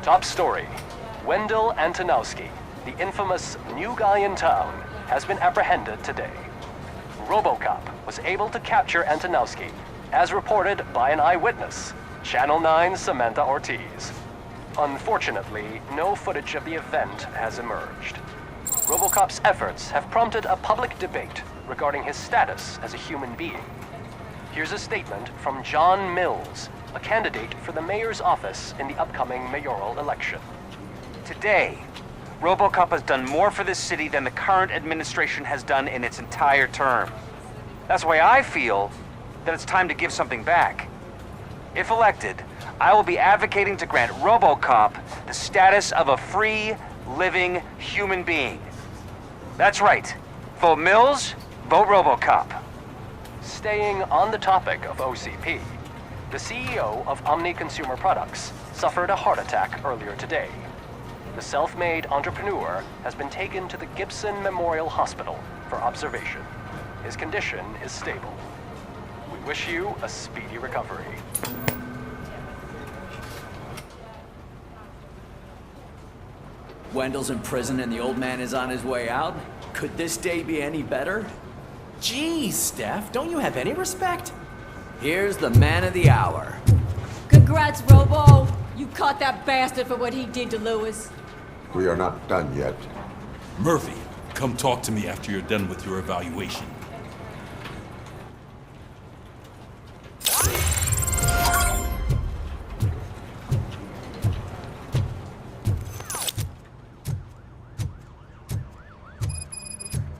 Top story. Wendell Antonowski, the infamous new guy in town, has been apprehended today. Robocop was able to capture Antonowski, as reported by an eyewitness, Channel 9's Samantha Ortiz. Unfortunately, no footage of the event has emerged. Robocop's efforts have prompted a public debate regarding his status as a human being. Here's a statement from John Mills, a candidate for the mayor's office in the upcoming mayoral election. Today, Robocop has done more for this city than the current administration has done in its entire term. That's why I feel that it's time to give something back. If elected, I will be advocating to grant Robocop the status of a free, living human being. That's right. Vote Mills, vote Robocop. Staying on the topic of OCP, the CEO of Omni Consumer Products suffered a heart attack earlier today. The self-made entrepreneur has been taken to the Gibson Memorial Hospital for observation. His condition is stable. We wish you a speedy recovery. Wendell's in prison and the old man is on his way out? Could this day be any better? Geez, Steph, don't you have any respect? Here's the man of the hour. Congrats, Robo! You caught that bastard for what he did to Lewis. We are not done yet. Murphy, come talk to me after you're done with your evaluation.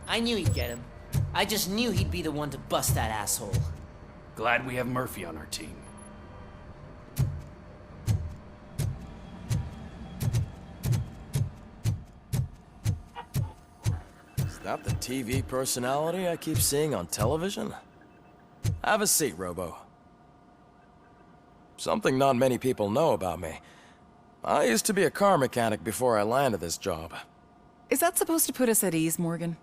I knew he'd get him. I just knew he'd be the one to bust that asshole. Glad we have Murphy on our team. Is that the TV personality I keep seeing on television? Have a seat, Robo. Something not many people know about me. I used to be a car mechanic before I landed this job. Is that supposed to put us at ease, Morgan?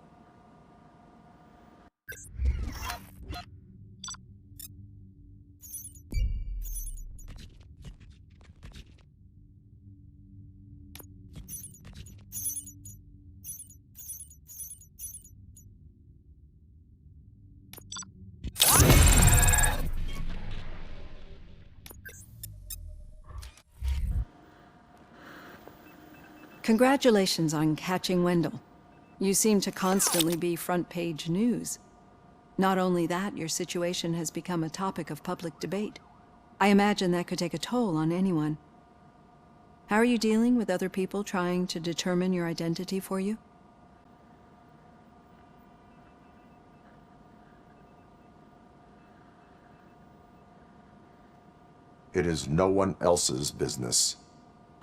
Congratulations on catching Wendell. You seem to constantly be front-page news. Not only that, your situation has become a topic of public debate. I imagine that could take a toll on anyone. How are you dealing with other people trying to determine your identity for you? It is no one else's business.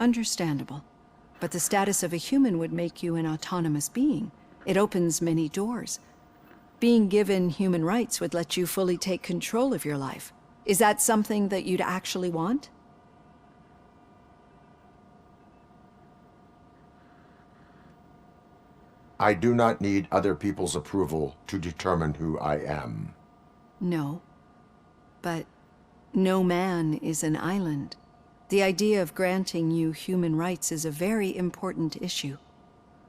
Understandable. But the status of a human would make you an autonomous being. It opens many doors. Being given human rights would let you fully take control of your life. Is that something that you'd actually want? I do not need other people's approval to determine who I am. No. But no man is an island. The idea of granting you human rights is a very important issue,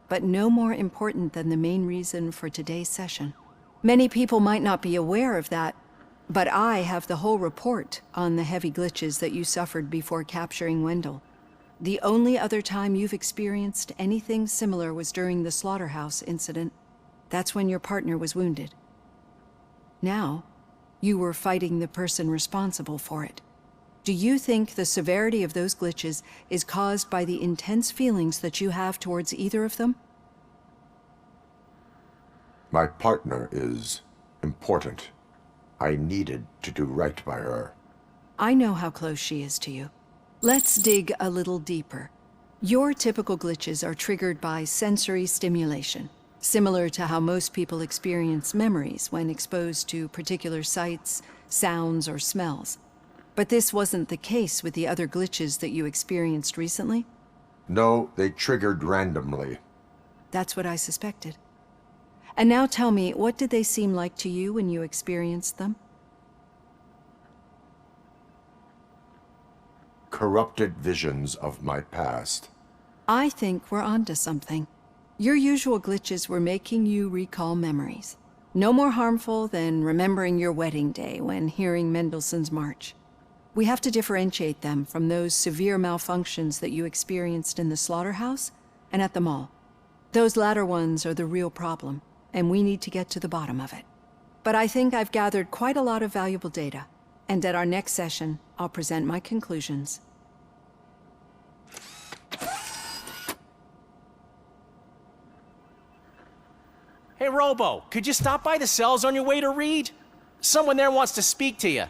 but no more important than the main reason for today's session. Many people might not be aware of that, but I have the whole report on the heavy glitches that you suffered before capturing Wendell. The only other time you've experienced anything similar was during the slaughterhouse incident. That's when your partner was wounded. Now, you were fighting the person responsible for it. Do you think the severity of those glitches is caused by the intense feelings that you have towards either of them? My partner is important. I needed to do right by her. I know how close she is to you. Let's dig a little deeper. Your typical glitches are triggered by sensory stimulation, similar to how most people experience memories when exposed to particular sights, sounds, or smells. But this wasn't the case with the other glitches that you experienced recently? No, they triggered randomly. That's what I suspected. And now tell me, what did they seem like to you when you experienced them? corrupted visions of my past. I think we're onto something. Your usual glitches were making you recall memories. No more harmful than remembering your wedding day when hearing Mendelssohn's March. We have to differentiate them from those severe malfunctions that you experienced in the slaughterhouse and at the mall. Those latter ones are the real problem, and we need to get to the bottom of it. But I think I've gathered quite a lot of valuable data, and at our next session, I'll present my conclusions. Hey, Robo, could you stop by the cells on your way to Reed? Someone there wants to speak to you.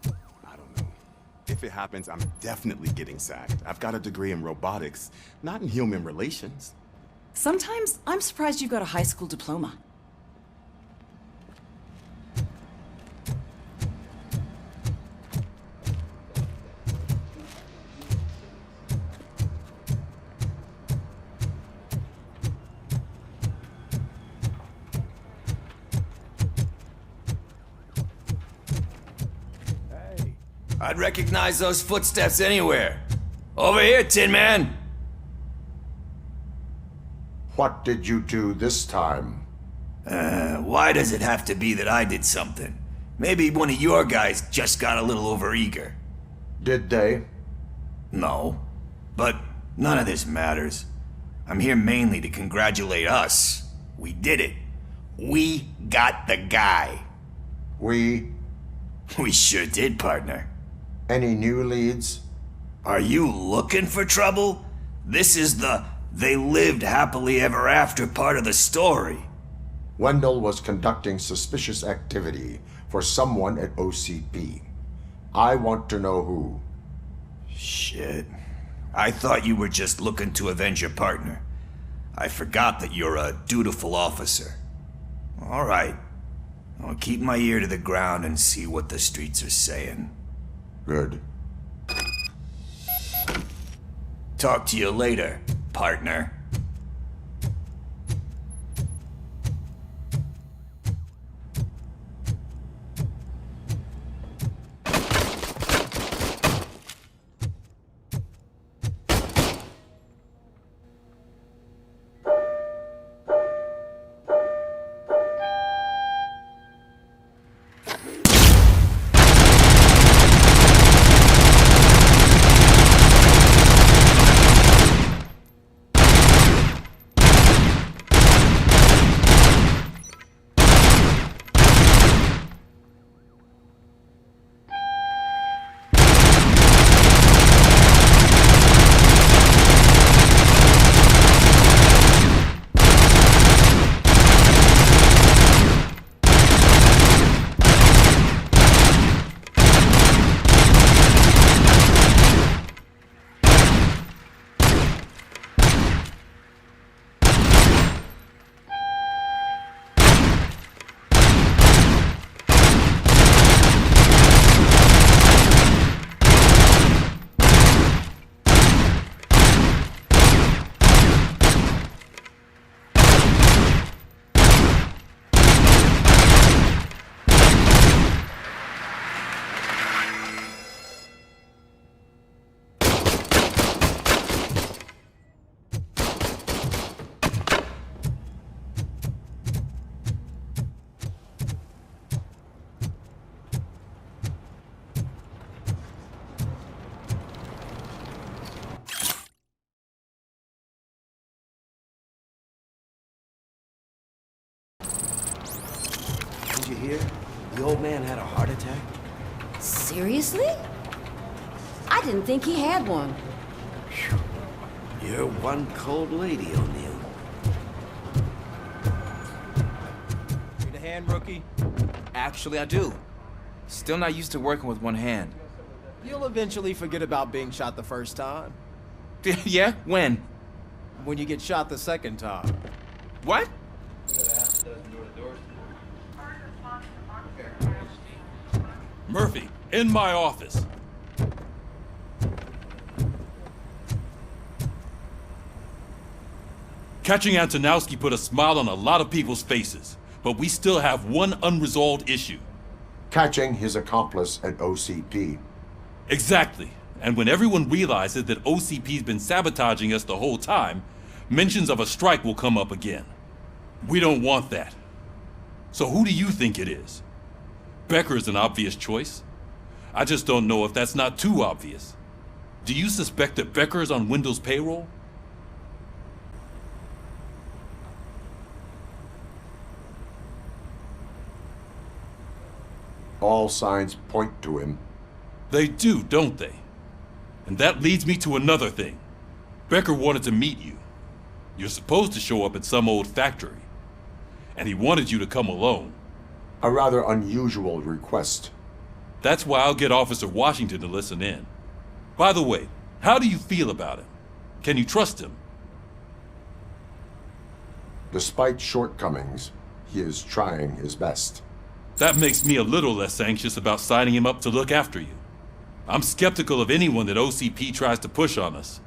I don't know. If it happens, I'm definitely getting sacked. I've got a degree in robotics, not in human relations. Sometimes I'm surprised you've got a high school diploma. I'd recognize those footsteps anywhere. Over here, Tin Man! What did you do this time? Why does it have to be that I did something? Maybe one of your guys just got a little overeager. Did they? No. But none of this matters. I'm here mainly to congratulate us. We did it. We got the guy. We sure did, partner. Any new leads? Are you looking for trouble? This is the they lived happily ever after part of the story. Wendell was conducting suspicious activity for someone at OCP. I want to know who. Shit. I thought you were just looking to avenge your partner. I forgot that you're a dutiful officer. All right. I'll keep my ear to the ground and see what the streets are saying. Good. Talk to you later, partner. You hear? The old man had a heart attack. Seriously? I didn't think he had one. You're one cold lady, O'Neill. Need a hand, rookie? Actually, I do. Still not used to working with one hand. You'll eventually forget about being shot the first time. Yeah? When? When you get shot the second time. What? Murphy, in my office. Catching Antonowski put a smile on a lot of people's faces, but we still have one unresolved issue. catching his accomplice at OCP. Exactly. And when everyone realizes that OCP's been sabotaging us the whole time, mentions of a strike will come up again. We don't want that. So who do you think it is? Becker is an obvious choice. I just don't know if that's not too obvious. Do you suspect that Becker is on Wendell's payroll? All signs point to him. They do, don't they? And that leads me to another thing. Becker wanted to meet you. You're supposed to show up at some old factory. And he wanted you to come alone. A rather unusual request. That's why I'll get Officer Washington to listen in. By the way, how do you feel about him? Can you trust him? Despite shortcomings, he is trying his best. That makes me a little less anxious about signing him up to look after you. I'm skeptical of anyone that OCP tries to push on us.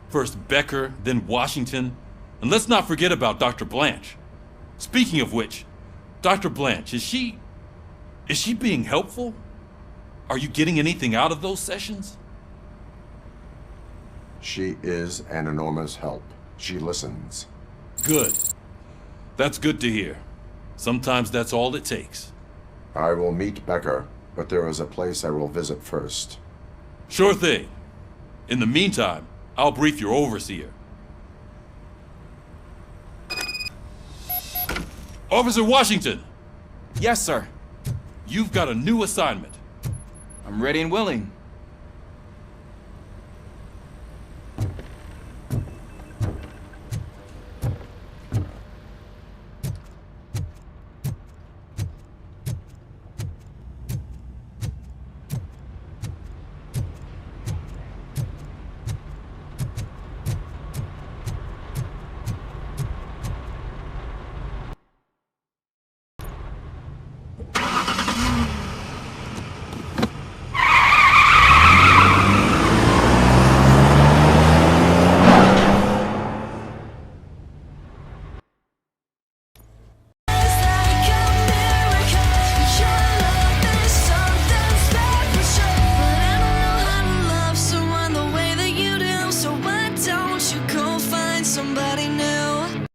First Becker, then Washington, and let's not forget about Dr. Blanche. Speaking of which, Dr. Blanche, is she being helpful? Are you getting anything out of those sessions? She is an enormous help. She listens. Good. That's good to hear. Sometimes that's all it takes. I will meet Becker, but there is a place I will visit first. Sure thing. In the meantime, I'll brief your overseer. Officer Washington! Yes, sir. You've got a new assignment. I'm ready and willing.